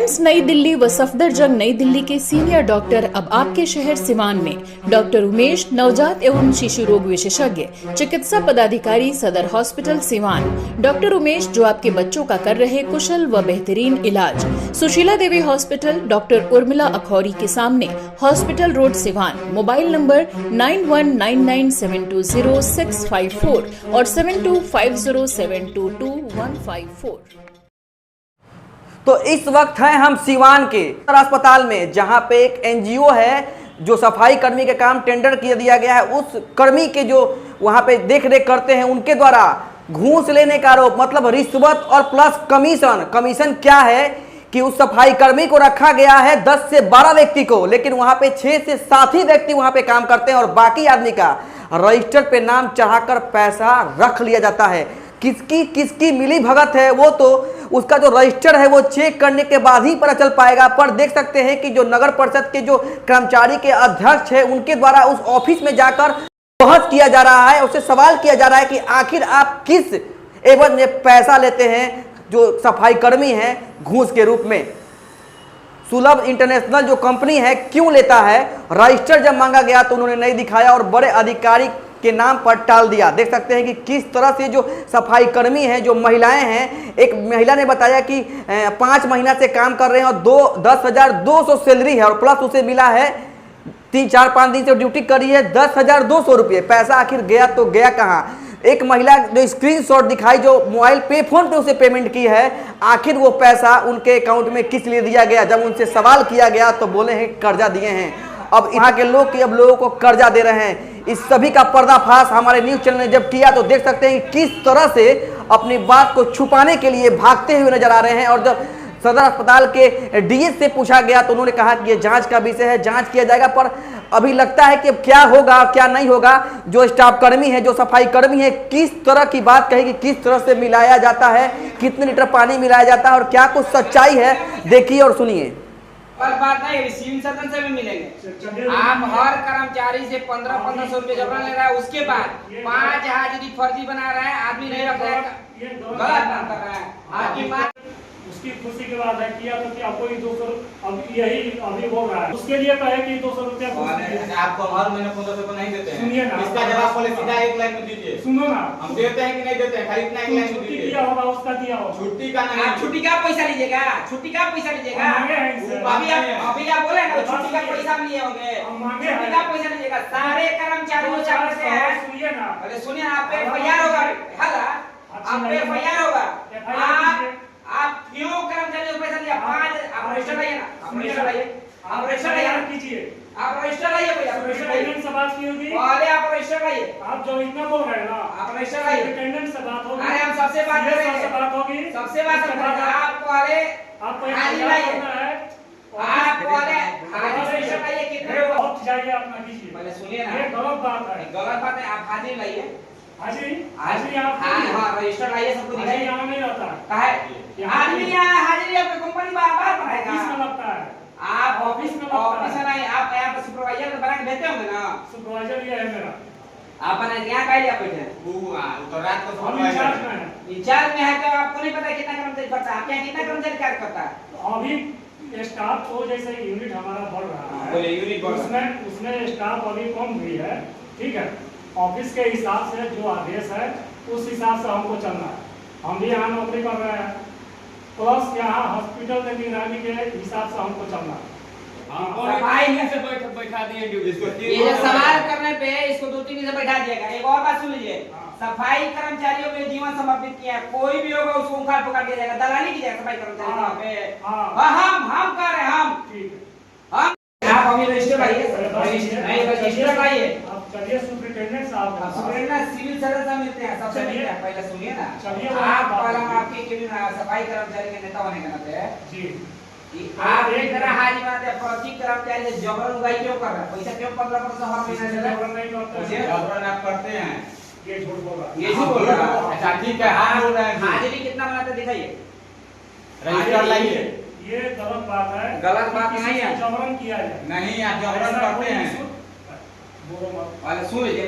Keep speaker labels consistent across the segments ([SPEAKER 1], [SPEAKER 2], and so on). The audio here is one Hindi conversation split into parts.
[SPEAKER 1] एम्स नई दिल्ली व सफदरजंग नई दिल्ली के सीनियर डॉक्टर अब आपके शहर सिवान में। डॉक्टर उमेश, नवजात एवं शिशु रोग विशेषज्ञ, चिकित्सा पदाधिकारी, सदर हॉस्पिटल सिवान। डॉक्टर उमेश जो आपके बच्चों का कर रहे कुशल व बेहतरीन इलाज। सुशीला देवी हॉस्पिटल, डॉक्टर उर्मिला अखौरी के सामने, hospital road Siwan. Mobile number 9199720654 और 7250722154।
[SPEAKER 2] तो इस वक्त हैं हम सिवान के अस्पताल में, जहां पे एक एनजीओ है जो सफाई कर्मी के काम टेंडर किया दिया गया है। उस कर्मी के जो वहां पे देख रेख करते हैं, उनके द्वारा घूस लेने का आरोप, मतलब रिश्वत और प्लस कमीशन क्या है कि उस सफाई कर्मी को रखा गया है 10 से 12 व्यक्ति को, लेकिन वहां पे 6 से 7 ही व्यक्ति वहां पे काम करते हैं और बाकी आदमी का रजिस्टर पे नाम चढ़ाकर पैसा रख लिया जाता है। किसकी मिली भगत है वो तो उसका जो रजिस्टर है वो चेक करने के बाद ही पता चल पाएगा। पर देख सकते हैं कि जो नगर परिषद के जो कर्मचारी के अध्यक्ष है, उनके द्वारा उस ऑफिस में जाकर बहस किया जा रहा है, उससे सवाल किया जा रहा है कि आखिर आप किस एवज में पैसा लेते हैं जो सफाई कर्मी हैं घूस के रूप में। सुलभ इंटरनेशनल जो कंपनी है क्यों लेता है? रजिस्टर जब मांगा गया तो उन्होंने नहीं दिखाया और बड़े अधिकारी के नाम पर टाल दिया। देख सकते हैं कि किस तरह से जो सफाई कर्मी हैं, जो महिलाएं हैं, एक महिला ने बताया कि 5 महीना से काम कर रहे हैं और 10,200 सैलरी है और प्लस उसे मिला है 3-4-5 दिन से ड्यूटी करी है 10,200 रुपये। पैसा आखिर गया तो गया कहाँ? एक महिला जो स्क्रीनशॉट दिखाई, जो मोबाइल पे फोन पे उसे पेमेंट की है, आखिर वो पैसा उनके अकाउंट में किस लिए दिया गया? जब उनसे सवाल किया गया तो बोले हैं कर्जा दिए हैं। अब यहाँ के लोग अब लोगों को कर्जा दे रहे हैं। इस सभी का पर्दाफाश हमारे न्यूज चैनल ने जब किया तो देख सकते हैं कि किस तरह से अपनी बात को छुपाने के लिए भागते हुए नजर आ रहे हैं। और जब सदर अस्पताल के डीएस से पूछा गया तो उन्होंने कहा कि ये जांच का विषय है, जांच किया जाएगा। पर अभी लगता है कि अब क्या होगा क्या नहीं होगा। जो स्टाफ कर्मी है, जो सफाई कर्मी है, किस तरह की बात कही कि किस तरह से मिलाया जाता है, कितने लीटर पानी मिलाया जाता है और क्या कुछ सच्चाई है, देखिए और सुनिए।
[SPEAKER 3] पर बात नहीं, सिविल सर्जन से भी मिलेंगे। आप हर कर्मचारी से 1500 रुपए जबरन ले रहा है, उसके बाद 5 हाजिरी फर्जी बना रहा है, आदमी नहीं रख रहा है, गलत काम कर रहा है। आपकी बात
[SPEAKER 4] उसकी खुशी के बाद है किया तो क्या कोई 200 अब यही अभी हो रहा है, उसके लिए कहे कि 200 रुपया
[SPEAKER 5] आपको हर महीने 1500 को नहीं देते हैं।
[SPEAKER 4] सुनिए ना,
[SPEAKER 5] इसका जवाब बोले सीधा एक लाइन में दीजिए।
[SPEAKER 4] सुनो ना,
[SPEAKER 5] हम देते हैं कि नहीं देते हैं, खाली इतना एक लाइन में दीजिए।
[SPEAKER 4] दिया होगा उसका दिया होगा।
[SPEAKER 5] छुट्टी का नहीं,
[SPEAKER 3] आप छुट्टी का पैसा लीजिएगा, छुट्टी का पैसा लीजिएगा। अभी आप बोले ना छुट्टी का पैसा लिए होंगे, छुट्टी का पैसा लीजिएगा। सारे कर्मचारियों से
[SPEAKER 4] सुनिए ना,
[SPEAKER 3] अरे सुनिए, आप पे FIR होगा, हाला आप पे FIR होगा। आप क्यों कर्मचारियों को पैसा लिया? 5 आप रजिस्टर लाइए ना, आप रजिस्टर लाइए, आप रजिस्टर लाइए
[SPEAKER 4] कीजिए,
[SPEAKER 3] आप रजिस्टर लाइए भैया, आप रजिस्टर लाइए।
[SPEAKER 4] से बात की होगी,
[SPEAKER 3] पहले आप रजिस्टर लाइए।
[SPEAKER 4] आप जो इतना बोल रहे हैं ना,
[SPEAKER 3] आप रजिस्टर लाइए,
[SPEAKER 4] अटेंडेंस से बात होगी।
[SPEAKER 3] अरे हम सबसे बात कर रहे हैं,
[SPEAKER 4] सबसे बात होगी,
[SPEAKER 3] सबसे बात कर रहे हैं। आप पहले हाजिरी लाइए, आप पहले हाजिरी रजिस्टर लाइए। कितने
[SPEAKER 4] बहुत जाइए अपना कीजिए,
[SPEAKER 3] पहले सुनिए ना,
[SPEAKER 4] ये गलत बात है,
[SPEAKER 3] गलत बात है। आप हाजिरी लाइए,
[SPEAKER 4] हाजिरी
[SPEAKER 3] आप हाँ रजिस्टर लाइए, सबको दिखाइए।
[SPEAKER 4] यहाँ नहीं होता
[SPEAKER 3] है आदमी यहाँ हाजिरी आपकी कंपनी बार बनाएगा,
[SPEAKER 4] ऑफिस में लगता है,
[SPEAKER 3] आप ऑफिस में नहीं, आप यहाँ पर सुपरवाइजर बना के देते होंगे ना।
[SPEAKER 4] सुपरवाइजर ये है मेरा,
[SPEAKER 3] आप बना यहाँ का लिया बैठे
[SPEAKER 5] वो तो रात को
[SPEAKER 4] हम इंचार्ज में है।
[SPEAKER 3] इंचार्ज में है तो आपको नहीं पता कितना कर्मचारी करता है, आपके यहाँ कितना कर्मचारी कार्य करता है?
[SPEAKER 4] अभी स्टाफ तो जैसे यूनिट हमारा बढ़ रहा है,
[SPEAKER 5] बोले यूनिट बढ़ रहा है,
[SPEAKER 4] उसमें स्टाफ अभी कम हुई है, ठीक है। ऑफिस के हिसाब से जो आदेश है उस हिसाब से हमको चलना है। हम भी यहाँ नौकरी कर रहे हैं, प्लस यहाँ हॉस्पिटल में निगरानी के हिसाब से हमको चलना है।
[SPEAKER 5] सफाई में से बैठा दिए इसको।
[SPEAKER 3] ये जो सवाल करने पे इसको 2-3 दिन से बैठा दिएगा। एक और बात सुन लीजिए, सफाई कर्मचारियों में जीवन समर्पित किया है, कोई भी होगा उसको उखाड़ पुखाड़ दिया जाएगा, दलाली की जाएगा सफाई कर्मचारी वहाँ पे। हम कर रहे हैं, हम आप अभी रजिस्टर लाइए, रजिस्टर लाइए।
[SPEAKER 4] आप चलिए सुपरिटेंडेंट साहब,
[SPEAKER 3] सुपरिटेंडेंट सिविल सर्जन से मिलते हैं, सबसे मिलते हैं। पहले सुनिए ना, आप पहले आपके सफाई कर्मचारी के नेता होने के नाते जी आप एक तरह हाजिर बनाते हैं, प्रति कर्मचारी से जबरन उगाई क्यों कर रहा है? पैसा क्यों 15% हर महीना दे रहा है?
[SPEAKER 4] जबरन नहीं करते,
[SPEAKER 5] जबरन आप करते हैं,
[SPEAKER 4] ये झूठ बोल रहा है,
[SPEAKER 3] ये झूठ बोल रहा है।
[SPEAKER 5] अच्छा ठीक है, हाँ बोल रहे हैं।
[SPEAKER 3] हाजिरी कितना बनाते दिखाइए,
[SPEAKER 5] रजिस्टर लाइए।
[SPEAKER 4] ये गलत बात है,
[SPEAKER 3] गलत बात नहीं है,
[SPEAKER 4] जबरन किया जाए
[SPEAKER 5] नहीं, आप जबरन करते हैं।
[SPEAKER 3] पहले सुन लीजिए,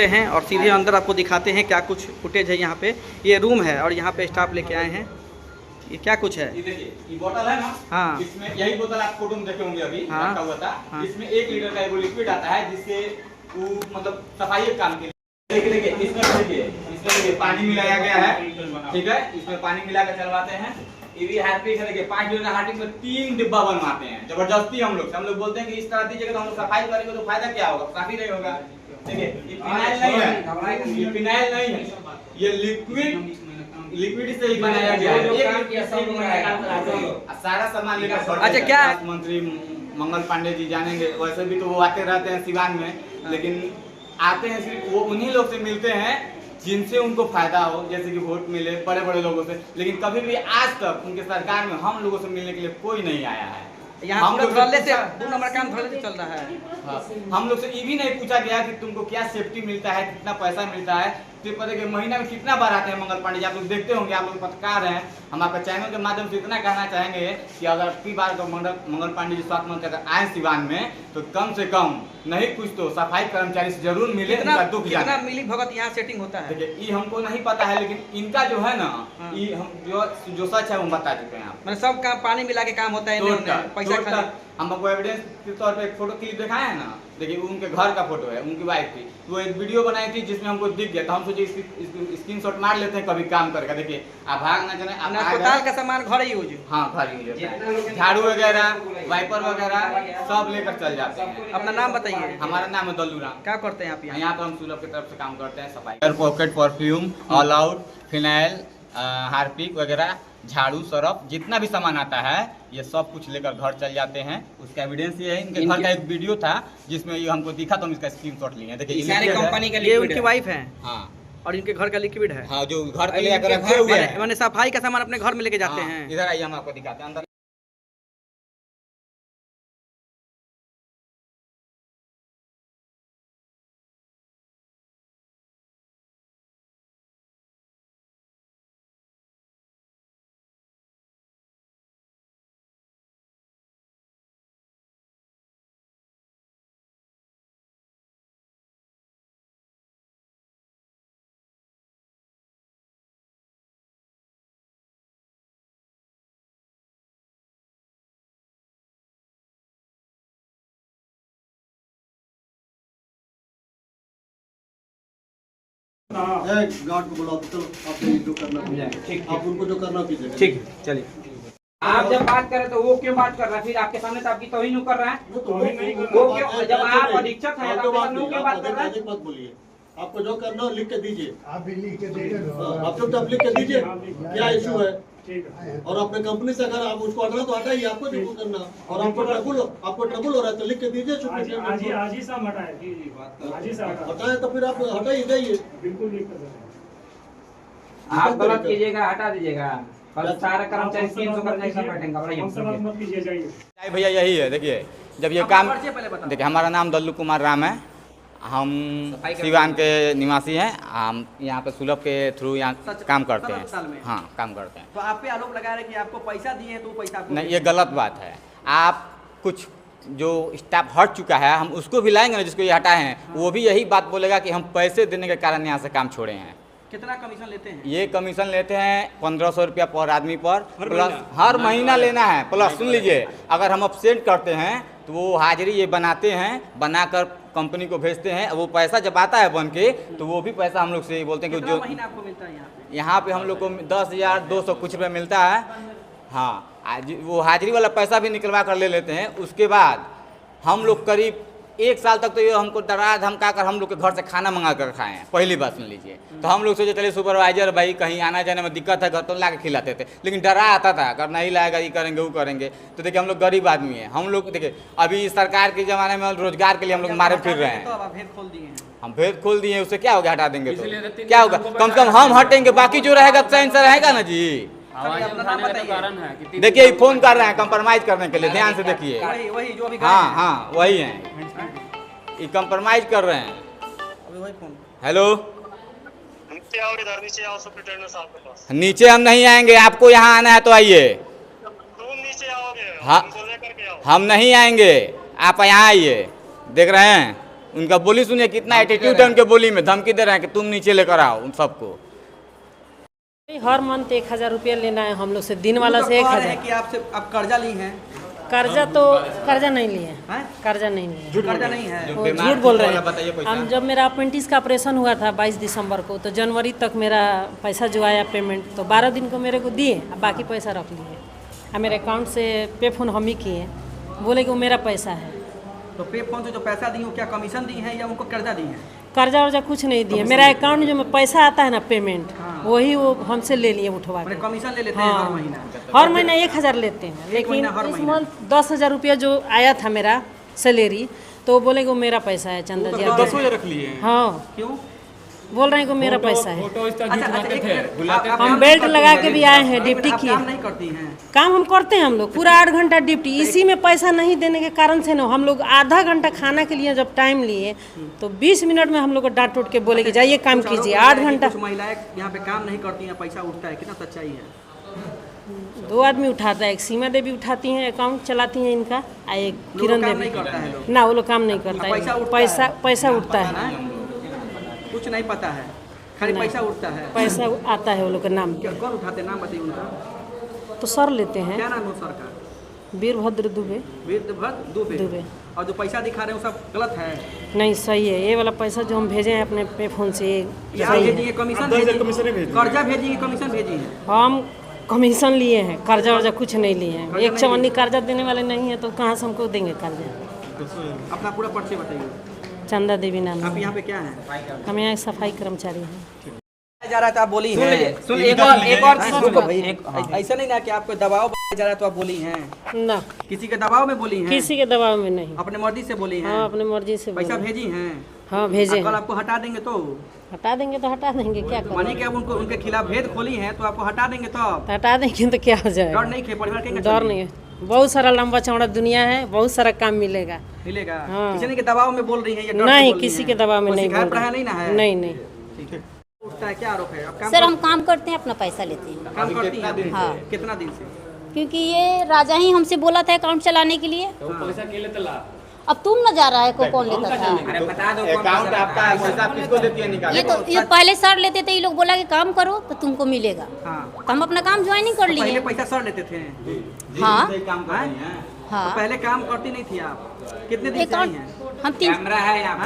[SPEAKER 2] हैं और सीधे अंदर आपको दिखाते हैं क्या कुछ फुटेज है। यहाँ पे ये रूम है और यहाँ पे स्टाफ लेके आए हैं। ये क्या कुछ है?
[SPEAKER 5] ये देखिए, ये बोतल है ना,
[SPEAKER 2] हाँ।
[SPEAKER 5] इसमें यही बोतल आप फोटो में देखे होंगे अभी
[SPEAKER 2] हाँ।
[SPEAKER 5] रखा हुआ था।
[SPEAKER 2] हाँ।
[SPEAKER 5] इसमें 1 लीटर का वो लिक्विड आता है जिससे वो मतलब सफाई के काम के लिए। देखिए इसमें पानी मिलाया गया है, ठीक है। इसमें पानी मिला कर चलवाते हैं। ये भी हार्पिक है, देखिए 5 लीटर हार्पिक में 3 डिब्बा बनवाते हैं। जबरदस्ती हम लोग बोलते हैं कि इस तरह दीजिएगा तो हम लोग सफाई करेंगे तो फायदा क्या होगा, काफी नहीं होगा। देखिए ये फिनाइल नहीं है, ये फिनाइल नहीं है, ये लिक्विड से ही बनाया गया है। सारा सामान लेकर
[SPEAKER 2] अच्छा, क्या
[SPEAKER 5] मंत्री मंगल पांडे जी जानेंगे। वैसे भी तो वो आते रहते हैं सिवान में, लेकिन आते हैं सिर्फ वो उन्हीं लोग से मिलते हैं जिनसे उनको फायदा हो, जैसे कि वोट मिले बड़े बड़े लोगों से। लेकिन कभी भी आज तक उनके सरकार में हम लोगों से मिलने के लिए कोई नहीं आया है।
[SPEAKER 2] यहाँ
[SPEAKER 5] हम लोग
[SPEAKER 2] धड़ल्ले से 2 नंबर काम धड़ल्ले से चल रहा है।
[SPEAKER 5] हाँ, हम लोग से ये भी नहीं पूछा गया कि तुमको क्या सेफ्टी मिलता है, कितना पैसा मिलता है। तो पता है कि महीना में कितना बार आते हैं मंगल पांडे जी, आप लोग देखते होंगे, आप लोग पत्रकार हैं। हम आपके चैनल के माध्यम से इतना कहना चाहेंगे कि अगर अगली बार तो मंगल पांडे जी स्वास्थ्य मंत्री अगर आए सिवान में तो कम से कम नहीं कुछ तो सफाई कर्मचारी से जरूर मिले।
[SPEAKER 2] कितना मिली भगत यहाँ सेटिंग होता है?
[SPEAKER 5] देखिए ये हमको नहीं पता है, लेकिन इनका जो है ना, ये हम जो सच है वो बता चुके हैं आप।
[SPEAKER 2] मतलब सब काम पानी मिला के काम होता है, पैसा खाली।
[SPEAKER 5] हम आपको एविडेंस के तौर पे एक फोटो क्लिप दिखाए हैं ना, देखिए वो उनके घर का फोटो है, उनकी वाइफ थी। वो एक वीडियो बनाई थी जिसमें हमको दिख गया, तो हम सोचे स्क्रीनशॉट मार लेते हैं, कभी काम करेगा। देखिए आप भाग ना चले,
[SPEAKER 2] अस्पताल का सामान घर ही यूज।
[SPEAKER 5] हाँ घर ही यूज होता है। झाड़ू वगैरह, वाइपर वगैरह सब लेकर चल जाते हैं।
[SPEAKER 2] अपना नाम बताइए।
[SPEAKER 5] हमारा नाम है दल्लू राम।
[SPEAKER 2] क्या करते हैं आप यहाँ?
[SPEAKER 5] यहाँ पर हम सुलभ की तरफ से काम करते हैं, सफाई, pocket, perfume, all out, phenyl, Harpic वगैरह, झाड़ू, सरफ, जितना भी सामान आता है ये सब कुछ लेकर घर चल जाते हैं। उसका एविडेंस ये है, इनके घर का एक वीडियो था जिसमें ये हमको दिखा तो हम इसका स्क्रीनशॉट लिए। देखिए
[SPEAKER 3] सारी कंपनी का
[SPEAKER 2] ये उनकी वाइफ है।
[SPEAKER 5] हाँ,
[SPEAKER 2] और इनके घर का लिक्विड है।
[SPEAKER 5] हाँ, जो घर के लिए रखे हुए हैं।
[SPEAKER 2] मैंने सफाई का सामान अपने घर में लेके जाते हैं।
[SPEAKER 5] इधर आइए, हम आपको दिखाते हैं अंदर।
[SPEAKER 6] गार्ड को बुलाओ, चलो आप जो करना ठीक, आप उनको जो करना कीजिए।
[SPEAKER 2] ठीक, चलिए।
[SPEAKER 3] आप जब बात करें तो वो क्यों बात कर रहा है? फिर आपके सामने तो आपकी तौहीन कर रहा है। वो क्यों, जब आप अधीक्षक हैं तो आप क्यों बात कर रहे हैं?
[SPEAKER 6] मत बोलिए, आपको जो करना हो लिख के दीजिए।
[SPEAKER 7] आप भी लिख के देंगे।
[SPEAKER 6] आप चुपचाप लिख के दीजिए क्या इशू है। और अपने कंपनी से अगर आप उसको हटाना तो हटाइए, आपको जो करना। और आपको ट्रबल हो रहा है तो लिख के दीजिए।
[SPEAKER 4] आज ही सब हटाए, आज ही से
[SPEAKER 6] हटाए तो फिर आप हटाइए, जाइए।
[SPEAKER 4] बिल्कुल लिख
[SPEAKER 3] आप गलत कीजिएगा, हटा दीजिएगा। कल सारे कर्मचारी 300 करने के बैठेंगे।
[SPEAKER 4] मत कीजिए, जाइए।
[SPEAKER 5] भैया यही है, देखिए जब ये काम, देखिए हमारा नाम दल्लू कुमार राम है, हम सिवान के निवासी हैं। हम यहाँ पे सुलभ के थ्रू यहाँ काम करते हैं। हाँ, काम करते हैं।
[SPEAKER 2] तो आप पे आरोप लगा रहे हैं कि आपको पैसा दिए हैं तो पैसा आपको
[SPEAKER 5] नहीं, ये गलत बात है। आप कुछ जो स्टाफ हट चुका है हम उसको भी लाएंगे ना, जिसको ये हटाए हैं वो भी यही बात बोलेगा कि हम पैसे देने के कारण यहाँ से काम छोड़े हैं।
[SPEAKER 2] कितना कमीशन लेते हैं?
[SPEAKER 5] ये कमीशन लेते हैं 1500 रुपया पर आदमी पर, प्लस हर महीना लेना है। प्लस सुन लीजिए, अगर हम अपसेंट करते हैं तो वो हाजिरी ये बनाते हैं, बनाकर कंपनी को भेजते हैं। वो पैसा जब आता है बन के तो वो भी पैसा हम लोग से बोलते हैं कि जो
[SPEAKER 2] महीना आपको मिलता है
[SPEAKER 5] यहाँ पे हम लोग को 10,200 कुछ रुपये मिलता है। हाँ, वो हाजिरी वाला पैसा भी निकलवा कर ले लेते हैं। उसके बाद हम लोग करीब 1 साल तक तो ये हमको डरा धमका कर हम लोग के घर से खाना मंगा कर खाए हैं। पहली बात सुन लीजिए। तो हम लोग सोचे चलिए सुपरवाइजर भाई कहीं आना जाने में दिक्कत है घर तो ला के खिलाते थे, लेकिन डरा आता था अगर नहीं लाएगा ये करेंगे वो करेंगे। तो देखिए हम लोग गरीब आदमी हैं। हम लोग देखिए अभी सरकार के ज़माने में रोजगार के लिए हम लोग मारे फिर रहे हैं। हम भेद खोल दिए, उससे क्या होगा? हटा देंगे तो क्या होगा? कम से कम हम हटेंगे, बाकी जो रहेगा चैन से रहेगा ना जी। देखिए फोन कर रहे हैं कंप्रोमाइज करने के लिए, ध्यान से देखिए।
[SPEAKER 2] वही जो अभी
[SPEAKER 5] हाँ हाँ वही हैं, ये कंप्रोमाइज कर रहे हैं। हेलो,
[SPEAKER 8] नीचे आओ, इधर नीचे आओ सुपरिटेंडेंट साहब के पास।
[SPEAKER 5] नीचे हम नहीं आएंगे, आपको यहाँ आना है तो आइए।
[SPEAKER 8] तुम नीचे आओगे?
[SPEAKER 5] हाँ,
[SPEAKER 8] हमको लेकर के आओ।
[SPEAKER 5] हम नहीं आएंगे, आप यहाँ आइए। देख रहे हैं उनका बोली सुनिए, कितना एटीट्यूड है उनके बोली में, धमकी दे रहे हैं कि तुम नीचे लेकर आओ उन सबको।
[SPEAKER 7] हर मंथ 1000 रुपया लेना है हम लोग से, दिन वाला से
[SPEAKER 2] तो कह रहे
[SPEAKER 7] 1000।
[SPEAKER 2] हैं कि आपसे आप कर्जा ली हैं।
[SPEAKER 7] कर्जा नहीं लिए
[SPEAKER 2] हैं?
[SPEAKER 7] कर्जा नहीं लिए,
[SPEAKER 2] कर्जा नहीं है।
[SPEAKER 7] वो झूठ बोल रहे हैं। हम जब मेरा अपेंडिक्स का ऑपरेशन हुआ था 22 दिसंबर को, तो जनवरी तक मेरा पैसा जो आया पेमेंट, तो 12 दिन को मेरे को दिए, अब बाकी पैसा रख लिए। अब मेरे अकाउंट से पे फोन हम ही किए, बोले कि वो मेरा पैसा है।
[SPEAKER 2] तो पे फोन से जो पैसा दी वो क्या कमीशन दी है या उनको कर्जा दी है?
[SPEAKER 7] कर्जा वर्जा कुछ नहीं दिए, मेरा अकाउंट जो में पैसा आता है ना पेमेंट, वही वो हमसे ले लिए उठवा के।
[SPEAKER 2] कमीशन ले लेते हैं हर महीना?
[SPEAKER 7] हर महीना 1000 लेते हैं, लेकिन इस मंथ 10,000 रुपया जो आया था मेरा सैलरी, तो वो बोले कि वो मेरा पैसा है चंदा जी।
[SPEAKER 5] 10,000 रख लिए।
[SPEAKER 7] हाँ,
[SPEAKER 2] क्यों
[SPEAKER 7] बोल रहे हैं कि मेरा पैसा है।
[SPEAKER 2] अच्छा,
[SPEAKER 7] हम बेल्ट लगा के भी आए हैं, ड्यूटी किए।
[SPEAKER 2] काम नहीं करती हैं?
[SPEAKER 7] काम हम करते हैं, हम लोग पूरा 8 घंटा ड्यूटी। इसी में पैसा नहीं देने के कारण से ना हम लोग आधा घंटा खाना के लिए जब टाइम लिए, तो 20 मिनट में हम लोग को डांट उठ के बोले कि जाइए काम कीजिए। 8 घंटा।
[SPEAKER 2] कुछ महिलाएं यहाँ पे काम नहीं करती हैं, पैसा उठता है, कितना सच्चाई है?
[SPEAKER 7] 2 आदमी उठाता है, एक सीमा देवी उठाती हैं, अकाउंट चलाती हैं इनका, और एक किरण
[SPEAKER 2] काम
[SPEAKER 7] देवी।
[SPEAKER 2] नहीं करता है लोग?
[SPEAKER 7] ना, वो लोग काम नहीं करता है, पैसा उठता है,
[SPEAKER 2] कुछ नहीं पता है, खाली पैसा उठता है।
[SPEAKER 7] पैसा आता है वो लोग के नाम पे।
[SPEAKER 2] कौन उठाते हैं, नाम बताइए उनका।
[SPEAKER 7] तो सर लेते हैं,
[SPEAKER 2] क्या नाम है सर का?
[SPEAKER 7] वीरभद्र दुबे।
[SPEAKER 2] वीरभद्र दुबे। और जो पैसा दिखा रहे हैं वो सब गलत है?
[SPEAKER 7] नहीं, सही है। ये वाला पैसा जो हम भेजे हैं अपने पे फोन से,
[SPEAKER 2] क्या
[SPEAKER 7] सही
[SPEAKER 2] भेजिए?
[SPEAKER 7] है।
[SPEAKER 2] कमीशन भेजिए, कर्जा भेजिए, कमीशन भेजिए?
[SPEAKER 7] हम कमीशन लिए हैं, कर्जा वर्जा कुछ नहीं लिए हैं। एक चवन्नी कर्जा देने वाले नहीं है, तो कहाँ से हमको देंगे कर्जा?
[SPEAKER 2] अपना पूरा परिचय बताइए।
[SPEAKER 7] चंदा देवी नाम
[SPEAKER 2] आप
[SPEAKER 7] है।
[SPEAKER 2] यहाँ पे क्या है?
[SPEAKER 7] हम यहाँ एक सफाई कर्मचारी हैं।
[SPEAKER 2] जा रहा था, आप बोली हैं।
[SPEAKER 3] सुन एक और चीज
[SPEAKER 2] रुको
[SPEAKER 3] रुको
[SPEAKER 2] भाई, ऐसा नहीं ना कि आपको दबाव जा रहा है तो आप बोली हैं।
[SPEAKER 7] ना,
[SPEAKER 2] किसी के दबाव में बोली हैं?
[SPEAKER 7] किसी के दबाव में नहीं।
[SPEAKER 2] अपने मर्जी से बोली हैं?
[SPEAKER 7] हाँ, अपने मर्जी से
[SPEAKER 2] पैसा
[SPEAKER 7] बोले।
[SPEAKER 2] भेजी हैं?
[SPEAKER 7] हाँ, भेजे
[SPEAKER 2] कल
[SPEAKER 7] हैं।
[SPEAKER 2] आपको हटा देंगे तो?
[SPEAKER 7] हटा देंगे तो हटा देंगे, क्या
[SPEAKER 2] मानी
[SPEAKER 7] करें?
[SPEAKER 2] कि अब उनको उनके खिलाफ भेद खोली है तो आपको हटा देंगे तो?
[SPEAKER 7] हटा देंगे तो क्या हो
[SPEAKER 2] डर
[SPEAKER 7] जाएगा?
[SPEAKER 2] नहीं खे परिवार के
[SPEAKER 7] डर नहीं है, बहुत सारा लंबा चौड़ा दुनिया है, बहुत सारा काम मिलेगा।
[SPEAKER 2] मिलेगा?
[SPEAKER 7] हाँ।
[SPEAKER 2] किसी ने के दबाव में बोल रही है या डर से
[SPEAKER 7] नहीं,
[SPEAKER 2] बोल रही
[SPEAKER 7] किसी
[SPEAKER 2] हैं?
[SPEAKER 7] के दबाव में
[SPEAKER 2] कोई
[SPEAKER 7] नहीं
[SPEAKER 2] शिकायत
[SPEAKER 7] बोल
[SPEAKER 2] रहा
[SPEAKER 7] रहे।
[SPEAKER 2] नहीं ना है?
[SPEAKER 7] नहीं नहीं।
[SPEAKER 2] ठीक है। उठता है, क्या आरोप है? आप काम
[SPEAKER 9] सर हम काम करते हैं, अपना पैसा लेते हैं।
[SPEAKER 2] काम करती हैं?
[SPEAKER 9] हाँ।
[SPEAKER 2] कितना दिन से?
[SPEAKER 9] क्योंकि ये राजा ही हमसे बोला था अकाउंट चलाने के लिए। अब तुम न जा रहा है को कौन लेता था?
[SPEAKER 3] अरे बता दो
[SPEAKER 5] अकाउंट आपका है, पैसा आप किसको देती है निकाल?
[SPEAKER 9] ये पहले सर लेते थे, ये लोग बोला कि काम करो तो तुमको मिलेगा,
[SPEAKER 2] हाँ।
[SPEAKER 9] तो हम अपना काम ज्वाइनिंग कर
[SPEAKER 2] पहले
[SPEAKER 9] लिए।
[SPEAKER 2] पैसा सर लेते थे?
[SPEAKER 9] हाँ
[SPEAKER 5] काम कर रही हैं।
[SPEAKER 9] हाँ।
[SPEAKER 2] तो पहले काम करती नहीं थी आप? कितने दिन से आई हैं?
[SPEAKER 9] हम
[SPEAKER 3] कैमरा है यहाँ पे।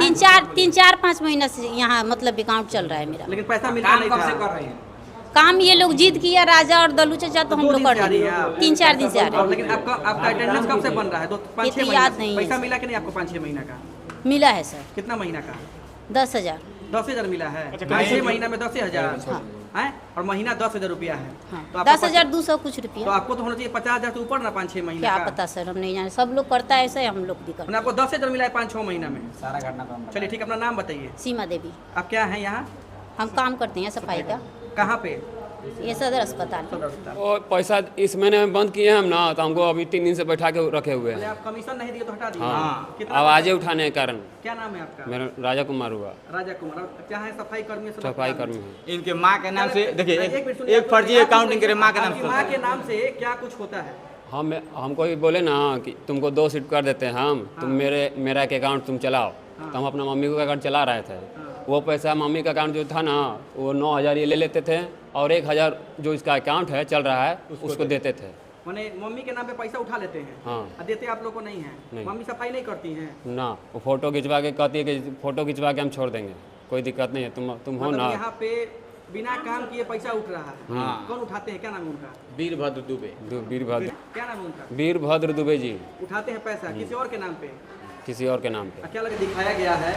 [SPEAKER 9] 3-4-5 महीना से यहाँ मतलब अकाउंट चल रहा है मेरा।
[SPEAKER 2] लेकिन पैसा मिलता
[SPEAKER 3] काम
[SPEAKER 2] नहीं
[SPEAKER 3] कब से
[SPEAKER 2] था?
[SPEAKER 3] कर रहे हैं?
[SPEAKER 9] काम ये लोग जिद किया, राजा और दलू चाचा, तो हम
[SPEAKER 2] 2
[SPEAKER 9] लोग
[SPEAKER 2] दिन
[SPEAKER 9] कर
[SPEAKER 2] से आ रही
[SPEAKER 9] लिए।
[SPEAKER 2] हैं आप?
[SPEAKER 9] 3-4 दिन से आ रहे
[SPEAKER 2] लेकिन आपका अटेंडेंस कब से बन रहा है? 5-6
[SPEAKER 9] ये तो
[SPEAKER 2] महीना
[SPEAKER 9] याद
[SPEAKER 2] से?
[SPEAKER 9] नहीं है
[SPEAKER 2] पैसा
[SPEAKER 9] सर।
[SPEAKER 2] मिला कि नहीं आपको 5-6 महीना का?
[SPEAKER 9] हैं। मिला है सर,
[SPEAKER 2] कितना महीना का?
[SPEAKER 9] 10,000।
[SPEAKER 2] 10,000 मिला है? 5-6 महीना में 10,000 है और महीना 10,000 रुपया है?
[SPEAKER 9] हाँ,
[SPEAKER 2] तो आपका
[SPEAKER 9] 10,200 कुछ
[SPEAKER 2] तो
[SPEAKER 9] रुपया।
[SPEAKER 2] आपको तो होना चाहिए 50,000 से ऊपर ना 5-6 महीना
[SPEAKER 9] क्या
[SPEAKER 2] का?
[SPEAKER 9] पता सर, हम नहीं जाने, सब लोग करता है ऐसा ही, हम लोग भी करते
[SPEAKER 2] मैंने आपको 10,000 मिला है 5-6 महीना में?
[SPEAKER 3] सारा घटना काम
[SPEAKER 2] चलिए ठीक है, अपना नाम बताइए।
[SPEAKER 9] हैं। सीमा देवी।
[SPEAKER 2] आप क्या हैं यहाँ?
[SPEAKER 9] हम काम करते हैं सफाई का,
[SPEAKER 2] कहाँ पे?
[SPEAKER 9] ये सदर अस्पताल।
[SPEAKER 2] सदर अस्पताल।
[SPEAKER 10] और पैसा इस महीने में बंद किए हैं हम ना, तो हमको अभी 3 दिन से बैठा के रखे हुए
[SPEAKER 2] पहले
[SPEAKER 10] हैं।
[SPEAKER 2] आप कमीशन नहीं दिए तो हटा दिए?
[SPEAKER 10] हाँ,
[SPEAKER 2] कितना?
[SPEAKER 10] आवाजें उठाने के कारण।
[SPEAKER 2] क्या नाम है आपका?
[SPEAKER 10] मेरा राजा कुमार हुआ,
[SPEAKER 2] राजा कुमार। क्या है? सफाई कर्मी?
[SPEAKER 10] सफाई कर्मी है।
[SPEAKER 5] इनके माँ के नाम से देखिए,
[SPEAKER 2] एक मिनट सुनिए,
[SPEAKER 5] एक फर्जी अकाउंट इनके माँ के नाम
[SPEAKER 2] आपकी
[SPEAKER 5] से।
[SPEAKER 2] माँ के नाम से क्या कुछ होता है?
[SPEAKER 10] हमको भी बोले ना कि तुमको 2 सीट कर देते हैं हम, तुम मेरा के अकाउंट तुम चलाओ, तो हम अपना मम्मी का अकाउंट चला रहे थे। वो पैसा मम्मी का अकाउंट जो था ना, वो 9,000 ये ले लेते थे, और 1,000 जो इसका अकाउंट है चल रहा है उसको देते थे।
[SPEAKER 2] माने मम्मी के नाम पे पैसा उठा लेते हैं?
[SPEAKER 10] हाँ।
[SPEAKER 2] और देते आप लोग को नहीं है?
[SPEAKER 10] नहीं।
[SPEAKER 2] मम्मी सफाई नहीं करती हैं?
[SPEAKER 10] ना, वो फोटो खिंचवा के कहती है कि फोटो खिंचवा के हम छोड़ देंगे, कोई दिक्कत नहीं है, तुम हो
[SPEAKER 2] मतलब
[SPEAKER 10] ना।
[SPEAKER 2] यहाँ पे बिना काम किए पैसा उठ रहा है?
[SPEAKER 5] हाँ।
[SPEAKER 2] कौन उठाते हैं? क्या नाम है उनका?
[SPEAKER 5] वीरभद्र दुबे।
[SPEAKER 10] वीरभद्र
[SPEAKER 2] क्या नाम है उनका?
[SPEAKER 10] वीरभद्र दुबे जी,
[SPEAKER 2] उठाते हैं पैसा किसी और के नाम पे?
[SPEAKER 10] किसी और के नाम पे।
[SPEAKER 2] क्या लगे दिखाया गया है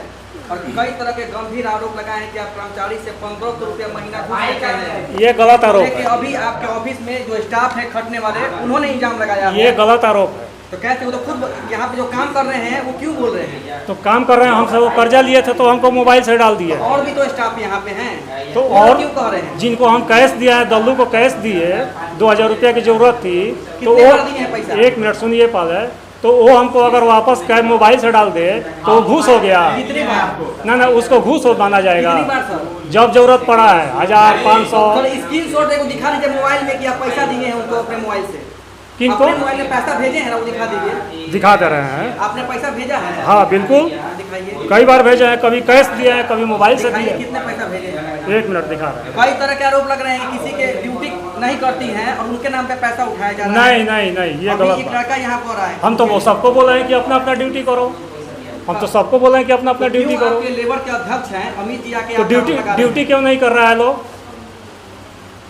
[SPEAKER 2] और कई तरह के गंभीर आरोप लगाए हैं कि आप कर्मचारी से 1500 रुपया महीना घूस लेते हैं।
[SPEAKER 4] ये गलत आरोप
[SPEAKER 2] लेकिन
[SPEAKER 4] है,
[SPEAKER 2] अभी आपके ऑफिस में जो स्टाफ है खटने वाले, उन्होंने इल्जाम लगाया
[SPEAKER 4] ये
[SPEAKER 2] है।
[SPEAKER 4] गलत आरोप है।
[SPEAKER 2] तो कहते हैं वो तो खुद यहाँ पे जो काम कर रहे हैं वो क्यों बोल रहे हैं?
[SPEAKER 4] तो काम कर रहे हैं, हमसे वो कर्जा लिए थे तो हमको मोबाइल से डाल दिए,
[SPEAKER 2] और भी तो स्टाफ यहाँ पे हैं,
[SPEAKER 4] तो
[SPEAKER 2] वो
[SPEAKER 4] और
[SPEAKER 2] क्यों कह रहे हैं?
[SPEAKER 4] जिनको हम कैश दिया है, दल्लू को कैश दिए, 2,000 रुपया की जरूरत थी, तो
[SPEAKER 2] कितने
[SPEAKER 4] वो
[SPEAKER 2] बार दिए हैं पैसा?
[SPEAKER 4] 1 मिनट सुनिए पहले, तो वो हमको अगर वापस कैश मोबाइल से डाल दे तो वो घूस हो गया।
[SPEAKER 2] कितनी बार?
[SPEAKER 4] ना उसको घूस हो माना जाएगा।
[SPEAKER 2] कितनी बार सर?
[SPEAKER 4] जब जरूरत पड़ा है 1,000, 500।
[SPEAKER 2] स्क्रीन शॉट देखो, दिखा लीजिए मोबाइल में कि आप पैसा दिए हैं उनको अपने मोबाइल से।
[SPEAKER 4] किनको
[SPEAKER 2] अपने मोबाइल में पैसा भेजे हैं ना, वो दिखा दीजिए।
[SPEAKER 4] दिखा दे रहे हैं।
[SPEAKER 2] आपने पैसा भेजा है?
[SPEAKER 4] हाँ बिल्कुल,
[SPEAKER 2] दिखाइए।
[SPEAKER 4] कई बार भेजे हैं, कभी कैश दिए हैं, कभी मोबाइल से
[SPEAKER 2] दिखाइए
[SPEAKER 4] दिए।
[SPEAKER 2] कितने पैसा भेजे हैं?
[SPEAKER 4] 1 मिनट दिखा रहे हैं।
[SPEAKER 2] कई तरह के आरोप लग रहे हैं कि किसी के ड्यूटी नहीं करती हैं और उनके नाम पे पैसा उठाया जा रहा है।
[SPEAKER 4] नहीं, ये
[SPEAKER 2] अभी
[SPEAKER 4] गलत
[SPEAKER 2] एक
[SPEAKER 4] बात।
[SPEAKER 2] लड़का यहाँ पर आया है।
[SPEAKER 4] हम तो वो सबको बोले हैं कि अपना अपना ड्यूटी करो। हम तो सबको बोले हैं कि अपना अपना ड्यूटी
[SPEAKER 2] क्यों
[SPEAKER 4] करो।
[SPEAKER 2] आपके लेबर के अध्यक्ष हैं अमित जी आके
[SPEAKER 4] तो
[SPEAKER 2] आप नाम लगा रहे हैं?
[SPEAKER 4] ड्यूटी क्यों नहीं कर रहा है लोग?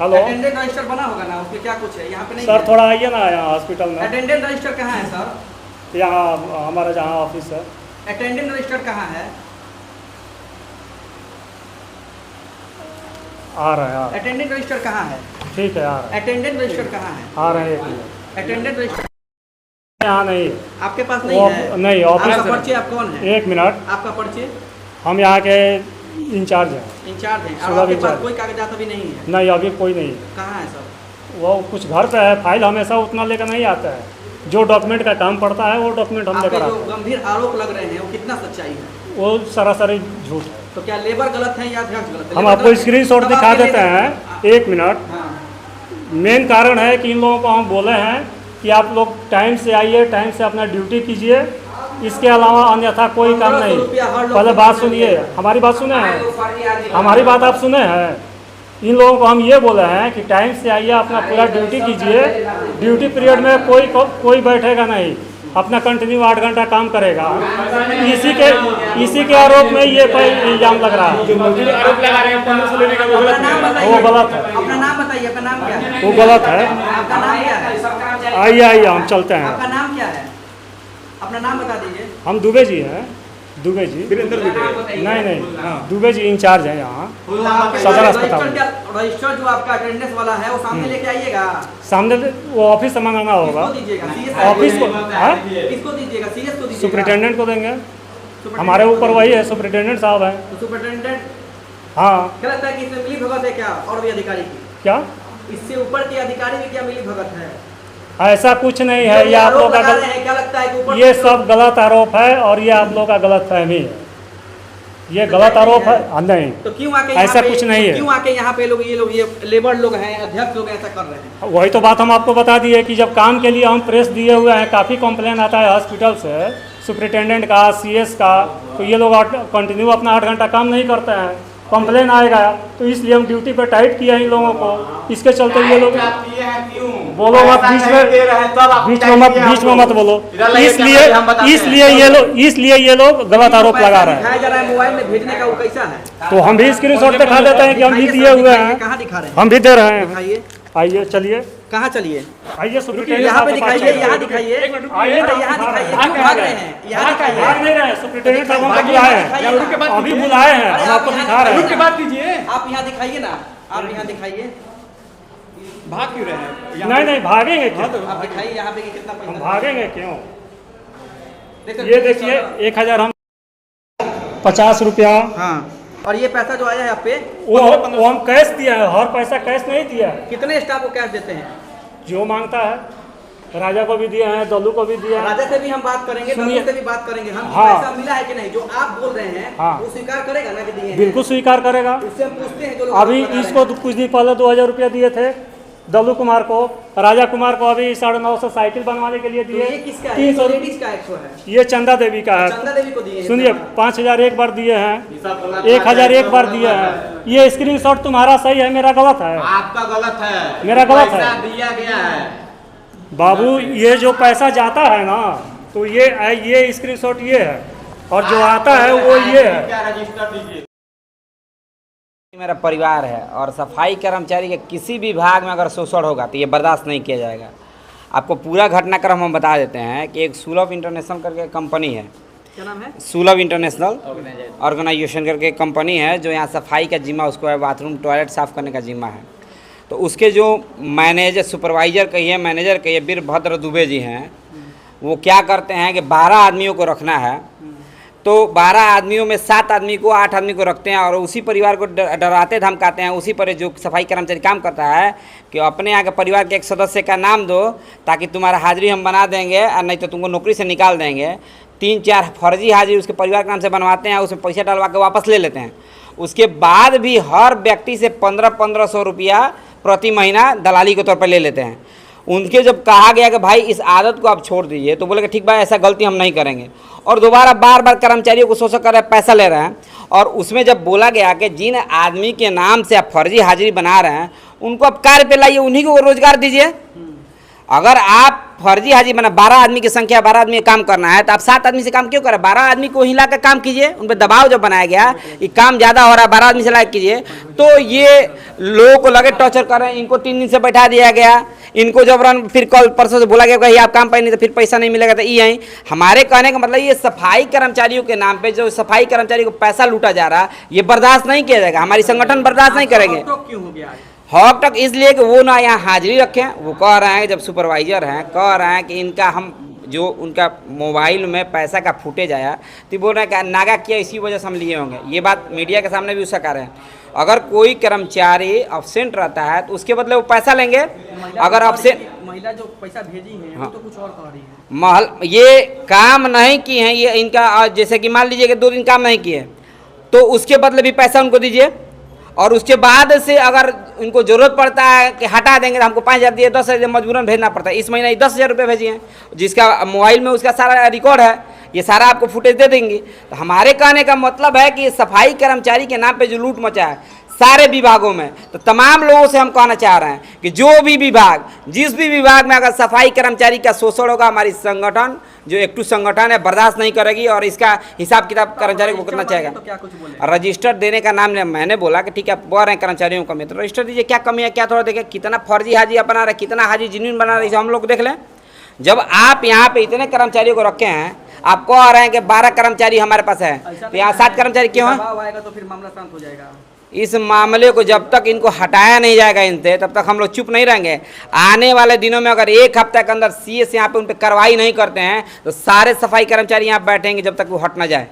[SPEAKER 4] हेलो
[SPEAKER 2] अटेंडेंट रजिस्टर बना होगा ना, उसमें क्या कुछ है? यहाँ पे नहीं
[SPEAKER 4] सर,
[SPEAKER 2] है।
[SPEAKER 4] थोड़ा आइए ना यहाँ हॉस्पिटल में।
[SPEAKER 2] अटेंडेंट रजिस्टर कहाँ है सर?
[SPEAKER 4] यहाँ हमारा जहाँ ऑफिस है।
[SPEAKER 2] अटेंडेंट रजिस्टर कहाँ है?
[SPEAKER 4] आ रहे हैं।
[SPEAKER 2] अटेंडेंट रजिस्टर कहाँ है?
[SPEAKER 4] ठीक है, आ रहे हैं।
[SPEAKER 2] अटेंडेंट रजिस्टर कहाँ है?
[SPEAKER 4] आ रहे हैं 1 मिनट।
[SPEAKER 2] अटेंडेंट रजिस्टर
[SPEAKER 4] यहाँ नहीं है।
[SPEAKER 2] आपके पास नहीं है?
[SPEAKER 4] नहीं, ऑफिस
[SPEAKER 2] आपका पर्चे आप कौन है?
[SPEAKER 4] 1 मिनट।
[SPEAKER 2] आपका पर्चे?
[SPEAKER 4] हम यहाँ के इंचार्ज हैं।
[SPEAKER 2] इंचार्ज हैं और
[SPEAKER 4] सुलभ
[SPEAKER 2] आपके पास
[SPEAKER 4] इंचार्ज।
[SPEAKER 2] कोई कागजात अभी नहीं है?
[SPEAKER 4] नहीं, अभी कोई नहीं है।
[SPEAKER 2] कहाँ है सर?
[SPEAKER 4] वो कुछ घर पे है, फाइल हमेशा उतना लेकर नहीं आता है। जो डॉक्यूमेंट का काम पड़ता है वो डॉक्यूमेंट हम
[SPEAKER 2] आपके
[SPEAKER 4] लेकर
[SPEAKER 2] जो
[SPEAKER 4] आते हैं।
[SPEAKER 2] गंभीर आरोप लग रहे हैं वो कितना सच्चाई है?
[SPEAKER 4] वो सरासरी झूठ है।
[SPEAKER 2] तो क्या लेबर गलत है या अध्यक्ष गलत है?
[SPEAKER 4] हम
[SPEAKER 2] लेबर
[SPEAKER 4] आपको
[SPEAKER 2] गलत है?
[SPEAKER 4] स्क्रीनशॉट
[SPEAKER 2] तब
[SPEAKER 4] दिखा
[SPEAKER 2] आपके
[SPEAKER 4] देते
[SPEAKER 2] लिए-
[SPEAKER 4] हैं। 1 मिनट।
[SPEAKER 2] हाँ।
[SPEAKER 4] मेन कारण है कि इन लोगों को हम बोले हैं कि आप लोग टाइम से आइए, टाइम से अपना ड्यूटी कीजिए, इसके अलावा अन्यथा कोई काम
[SPEAKER 2] 1500
[SPEAKER 4] नहीं।
[SPEAKER 2] रुपया हर लोग
[SPEAKER 4] पहले
[SPEAKER 2] को
[SPEAKER 4] बात
[SPEAKER 2] देना
[SPEAKER 4] सुनिए,
[SPEAKER 2] चाहिए।
[SPEAKER 4] हमारी बात सुने हैं।
[SPEAKER 3] फर्जी आदमी
[SPEAKER 4] हमारी बात आप सुने हैं। इन लोगों को हम ये बोले हैं कि टाइम से आइए, अपना पूरा ड्यूटी कीजिए। ड्यूटी पीरियड में कोई बैठेगा नहीं, अपना कंटिन्यू 8 घंटा काम करेगा। इसी के आरोप में ये कोई इल्जाम लग रहा है।
[SPEAKER 10] आरोप लगा रहे हैं 1500 लेने का, वो
[SPEAKER 2] अपना
[SPEAKER 10] गलत
[SPEAKER 2] नाम
[SPEAKER 10] है।
[SPEAKER 2] बताइए।
[SPEAKER 4] वो गलत है।
[SPEAKER 2] अपना नाम बताइए। आपका नाम क्या है?
[SPEAKER 4] वो गलत है।
[SPEAKER 2] आपका नाम क्या है?
[SPEAKER 4] आइए हम चलते हैं।
[SPEAKER 2] आपका नाम क्या है? अपना नाम बता दीजिए।
[SPEAKER 4] हम दुबे जी हैं। दुबे जी नहीं, दुबे जी इंचार्ज हैं यहाँ सदर अस्पताल में।
[SPEAKER 2] रजिस्टर जो आपका अटेंडेंस वाला है वो सामने लेके आइएगा।
[SPEAKER 4] सामने वो ऑफिस से मंगाना होगा।
[SPEAKER 2] किसको दीजिएगा? CS
[SPEAKER 4] ऑफिस को, हाँ?
[SPEAKER 2] किसको दीजिएगा? CS को दीजिएगा?
[SPEAKER 4] सुपरिटेंडेंट को देंगे। हमारे ऊपर वही है, सुपरिटेंडेंट साहब हैं।
[SPEAKER 2] तो सुपरिटेंडेंट
[SPEAKER 4] हाँ।
[SPEAKER 2] क्या लगता है कि इसमें मिली भगत है क्या और भी अधिकारी की?
[SPEAKER 4] क्या
[SPEAKER 2] इससे ऊपर के अधिकारी भी क्या मिली भगत है?
[SPEAKER 4] ऐसा कुछ नहीं है।
[SPEAKER 2] जो
[SPEAKER 4] ये आप
[SPEAKER 2] आरोप
[SPEAKER 4] लोग का
[SPEAKER 2] लगा रहे हैं, क्या लगता है कि ऊपर
[SPEAKER 4] ये सब गलत आरोप है और ये आप लोग का गलत फहमी है। ये गलत आरोप है। नहीं,
[SPEAKER 2] तो क्यों आके
[SPEAKER 4] ऐसा
[SPEAKER 2] यहाँ पे-
[SPEAKER 4] कुछ नहीं है।
[SPEAKER 2] क्यों आके यहाँ पे लोग ये लेबर लोग हैं, अध्यक्ष लोग ऐसा कर रहे हैं?
[SPEAKER 4] वही तो बात हम आपको बता दिए कि जब काम के लिए हम प्रेस दिए हुए हैं, काफ़ी कंप्लेन आता है हॉस्पिटल से, सुपरिटेंडेंट का, CS का, तो ये लोग कंटिन्यू अपना 8 घंटा काम नहीं करते हैं। कंप्लेन आएगा तो इसलिए हम ड्यूटी पे टाइट किया इन लोगों को। इसके चलते ये लोग बोलो मत, बीच में मत बोलो। इसलिए ये लोग गलत आरोप लगा रहे हैं।
[SPEAKER 2] दिखाया जा रहा है मोबाइल में भेजने का, वो कैसा है?
[SPEAKER 4] तो हम भी स्क्रीनशॉट दिखा देते हैं कि हम भी दिए हुए हैं।
[SPEAKER 2] कहाँ दिखा रहे हैं?
[SPEAKER 4] हम भी दे रहे हैं।
[SPEAKER 2] दिखाइए।
[SPEAKER 4] आइए, चलिए,
[SPEAKER 2] कहाँ चलिए?
[SPEAKER 4] आइए सुपरिटेंडेंट
[SPEAKER 2] यहाँ पे
[SPEAKER 4] साहब के पास
[SPEAKER 2] दिखाइए।
[SPEAKER 4] चलिए।
[SPEAKER 2] यहाँ दिखाइए।
[SPEAKER 4] आइए ना,
[SPEAKER 2] यहाँ दिखाइए।
[SPEAKER 4] भाग
[SPEAKER 2] क्यों भाग रहे हैं? यहाँ
[SPEAKER 4] भाग
[SPEAKER 2] दिखाइए।
[SPEAKER 4] नहीं रहे हैं। सुपरिटेंडेंट साहब हमको बुलाए हैं। अभी बुलाए हैं, हम आपको दिखा रहे हैं।
[SPEAKER 3] बात कीजिए।
[SPEAKER 2] आप यहाँ दिखाइए ना, आप यहाँ दिखाइए।
[SPEAKER 3] भाग क्यों रहे हैं?
[SPEAKER 4] नहीं, भागेंगे क्यों?
[SPEAKER 2] आप दिखाइए यहाँ पे कि कितना
[SPEAKER 4] हम
[SPEAKER 2] पैसा।
[SPEAKER 4] भागेंगे क्यों?
[SPEAKER 2] देखो,
[SPEAKER 4] ये देखिए, 1000 हम 50 रुपया।
[SPEAKER 2] हाँ, और ये पैसा जो आया है आप पे,
[SPEAKER 4] वो हम कैश दिया है। हर पैसा कैश नहीं दिया है।
[SPEAKER 2] कितने स्टाफ को कैश देते हैं?
[SPEAKER 4] जो मांगता है, राजा को भी दिए हैं, दल्लू को भी दिया है।
[SPEAKER 2] राजा से भी हम बात करेंगे,
[SPEAKER 4] सुनिए।
[SPEAKER 2] दल्लू से भी बात करेंगे हम।
[SPEAKER 4] हाँ।
[SPEAKER 2] पैसा मिला है कि नहीं? जो आप बोल रहे हैं
[SPEAKER 4] हाँ।
[SPEAKER 2] वो स्वीकार करेगा ना कि दिए हैं?
[SPEAKER 4] बिल्कुल स्वीकार करेगा।
[SPEAKER 2] उससे हम पूछते हैं जो लोग
[SPEAKER 4] अभी
[SPEAKER 2] बता रहे
[SPEAKER 4] इसको
[SPEAKER 2] हैं।
[SPEAKER 4] तो कुछ दिन पहले 2000 रुपया दिए थे दल्लू कुमार को। राजा कुमार को अभी 950 साइकिल बनवाने के लिए
[SPEAKER 2] तो
[SPEAKER 4] दिए।
[SPEAKER 2] ये किसका है?
[SPEAKER 4] 300
[SPEAKER 2] लेडीज का 100 है।
[SPEAKER 4] ये चंदा देवी का है।
[SPEAKER 2] चंदा देवी को दिए हैं।
[SPEAKER 4] सुनिए, 5000 एक बार दिए हैं, 1000 एक बार दिए हैं। ये स्क्रीनशॉट तुम्हारा सही है, मेरा गलत है।
[SPEAKER 5] आपका गलत है,
[SPEAKER 4] मेरा गलत है।
[SPEAKER 5] पैसा दिया गया है।
[SPEAKER 4] बाबू, ये जो पैसा जाता है ना, तो ये स्क्रीनशॉट ये है, और जो आता है वो ये है।
[SPEAKER 5] क्या रजिस्टर दीजिए।
[SPEAKER 3] मेरा परिवार है और सफाई कर्मचारी के किसी भी भाग में अगर शोषण होगा तो ये बर्दाश्त नहीं किया जाएगा। आपको पूरा घटनाक्रम हम बता देते हैं कि एक सुलभ इंटरनेशनल करके कंपनी है।
[SPEAKER 2] क्या नाम है?
[SPEAKER 3] सुलभ इंटरनेशनल ऑर्गेनाइजेशन करके कंपनी है जो यहाँ सफाई का जिम्मा उसको है, बाथरूम टॉयलेट साफ़ करने का जिम्मा है। तो उसके जो मैनेजर, सुपरवाइजर कहिए, मैनेजर कहिए, वीरभद्र दुबे जी हैं, वो क्या करते हैं कि 12 आदमियों को रखना है, तो 12 आदमियों में 7 आदमी को, 8 आदमी को रखते हैं और उसी परिवार को डराते धमकाते हैं। उसी पर जो सफाई कर्मचारी काम करता है कि अपने यहाँ के परिवार के एक सदस्य का नाम दो ताकि तुम्हारा हाजिरी हम बना देंगे और नहीं तो तुमको नौकरी से निकाल देंगे। 3-4 फर्जी हाजिरी उसके परिवार के नाम से बनवाते हैं, उसमें पैसा डलवा के वापस ले लेते हैं। उसके बाद भी हर व्यक्ति से 1500 रुपया प्रति महीना दलाली के तौर पर ले लेते हैं।
[SPEAKER 5] उनके जब कहा गया कि भाई इस आदत को आप छोड़ दीजिए, तो बोले कि ठीक भाई ऐसा गलती हम नहीं करेंगे। और दोबारा बार बार कर्मचारियों को शोषण कर रहे हैं, पैसा ले रहे हैं। और उसमें जब बोला गया कि जिन आदमी के नाम से आप फर्जी हाजिरी बना रहे हैं उनको आप कार्य पे लाइए, उन्हीं को रोजगार दीजिए। अगर आप फर्जी हाजिरी बना 12 आदमी की संख्या, 12 आदमी का काम करना है तो आप 7 आदमी से काम क्यों करें? 12 आदमी को हिला कर काम कीजिए। उन पर दबाव जब बनाया गया कि काम ज़्यादा हो रहा है 12 आदमी से ला कीजिए, तो ये लोगों को लगे टॉर्चर कर रहे हैं। इनको 3 दिन से बैठा दिया गया, इनको जबरन फिर कल परसों से बोला गया कि आप काम पाए नहीं तो फिर पैसा नहीं मिलेगा। तो ये हमारे कहने का मतलब ये सफाई कर्मचारियों के नाम पे जो सफाई कर्मचारी को पैसा लूटा जा रहा है ये बर्दाश्त नहीं किया जाएगा। हमारी संगठन बर्दाश्त नहीं करेंगे।
[SPEAKER 2] क्यों हो गया?
[SPEAKER 5] हॉक टॉक इसलिए कि वो ना यहाँ हाजिरी रखें। वो कह रहे हैं, जब सुपरवाइजर हैं कह रहे हैं कि इनका हम जो उनका मोबाइल में पैसा का फुटेज आया तो बोल रहे हैं कि नागा किया इसी वजह से हम लिए होंगे। ये बात मीडिया के सामने भी उसका कह रहे हैं। अगर कोई कर्मचारी अब्सेंट रहता है तो उसके बदले वो पैसा लेंगे। अगर अब्सेंट
[SPEAKER 2] महिला जो पैसा भेजी है वो तो कुछ और कह रही है।
[SPEAKER 5] महल ये काम नहीं किए हैं, ये इनका जैसे कि मान लीजिए कि 2 दिन काम नहीं किए तो उसके बदले भी पैसा उनको दीजिए। और उसके बाद से अगर इनको ज़रूरत पड़ता है कि हटा देंगे तो हमको 5,000 दिए, 10,000 मजबूरन भेजना पड़ता है। इस महीने 10,000 रुपये भेजिए हैं, जिसका मोबाइल में उसका सारा रिकॉर्ड है, ये सारा आपको फुटेज दे देंगे। तो हमारे कहने का मतलब है कि सफाई कर्मचारी के नाम पे जो लूट मचा है सारे विभागों में, तो तमाम लोगों से हम कहना चाह रहे हैं कि जो भी विभाग, जिस भी विभाग में अगर सफाई कर्मचारी का शोषण होगा, हमारी संगठन जो एक्टू संगठन है बर्दाश्त नहीं करेगी और इसका हिसाब किताब कर्मचारी को करना चाहेगा।
[SPEAKER 2] तो क्या कुछ बोले?
[SPEAKER 5] रजिस्टर देने का नाम मैंने बोला कि ठीक है आप बोल रहे हैं कर्मचारियों को, तो रजिस्टर दीजिए। क्या कमी है, क्या थोड़ा देखें कितना फर्जी हाजी बना रहे, कितना हाजी जिन्यून बना रहे, हम लोग देख लें। जब आप यहाँ पे इतने कर्मचारियों को रखे हैं, आप कह रहे हैं कि 12 कर्मचारी हमारे पास है, तो यहाँ 7 कर्मचारी क्यों हैं?
[SPEAKER 2] दबाव आएगा तो फिर मामला शांत हो जाएगा।
[SPEAKER 5] इस मामले को जब तक इनको हटाया नहीं जाएगा इनसे, तब तक हम लोग चुप नहीं रहेंगे। आने वाले दिनों में अगर 1 हफ्ते के अंदर सीएस यहाँ पे उन पर कार्रवाई नहीं करते हैं तो सारे सफाई कर्मचारी यहाँ बैठेंगे जब तक वो हट ना जाए।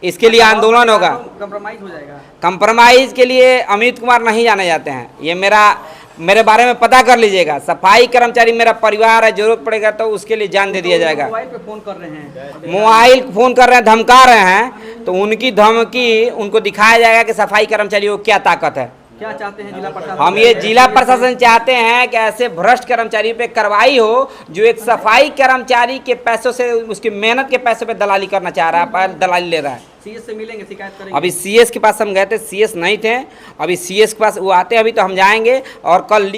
[SPEAKER 5] इसके लिए आंदोलन होगा।
[SPEAKER 2] कंप्रोमाइज हो जाएगा।
[SPEAKER 5] कंप्रोमाइज के लिए अमित कुमार नहीं जाने जाते हैं। ये मेरे बारे में पता कर लीजिएगा। सफाई कर्मचारी मेरा परिवार है, जरूरत पड़ेगा तो उसके लिए जान दे दिया जाएगा।
[SPEAKER 2] मोबाइल पे फोन कर रहे हैं,
[SPEAKER 5] मोबाइल फोन कर रहे हैं, धमका रहे हैं, तो उनकी धमकी उनको दिखाया जाएगा कि सफाई कर्मचारियों को क्या ताकत है।
[SPEAKER 2] क्या चाहते हैं जिला प्रशासन?
[SPEAKER 5] हम ये जिला प्रशासन चाहते हैं कि ऐसे भ्रष्ट कर्मचारी पे कार्रवाई हो जो एक सफाई कर्मचारी के पैसों से, उसकी मेहनत के पैसों पे दलाली करना चाह रहा है, दलाली ले रहा है।
[SPEAKER 2] सीएस से मिलेंगे, शिकायत करेंगे?
[SPEAKER 5] अभी सीएस के पास हम गए थे, सीएस नहीं थे। अभी सीएस के पास वो आते हैं, अभी तो हम जाएंगे और कल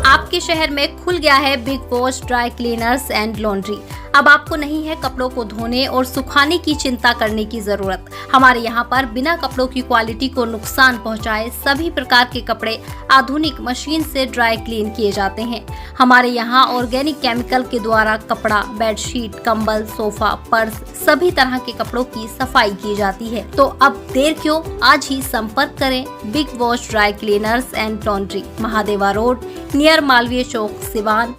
[SPEAKER 9] आपके शहर में खुल गया है big wash dry cleaners and laundry. अब आपको नहीं है कपड़ों को धोने और सुखाने की चिंता करने की जरूरत। हमारे यहाँ पर बिना कपड़ों की क्वालिटी को नुकसान पहुँचाए सभी प्रकार के कपड़े आधुनिक मशीन से ड्राई क्लीन किए जाते हैं। हमारे यहाँ ऑर्गेनिक केमिकल के द्वारा कपड़ा, बेडशीट, कंबल, सोफा, पर्स सभी तरह के कपड़ों की सफाई की जाती है। तो अब देर क्यों, आज ही संपर्क करें big wash dry cleaners and laundry, Mahadeva road, near Malviya Chowk, Siwan.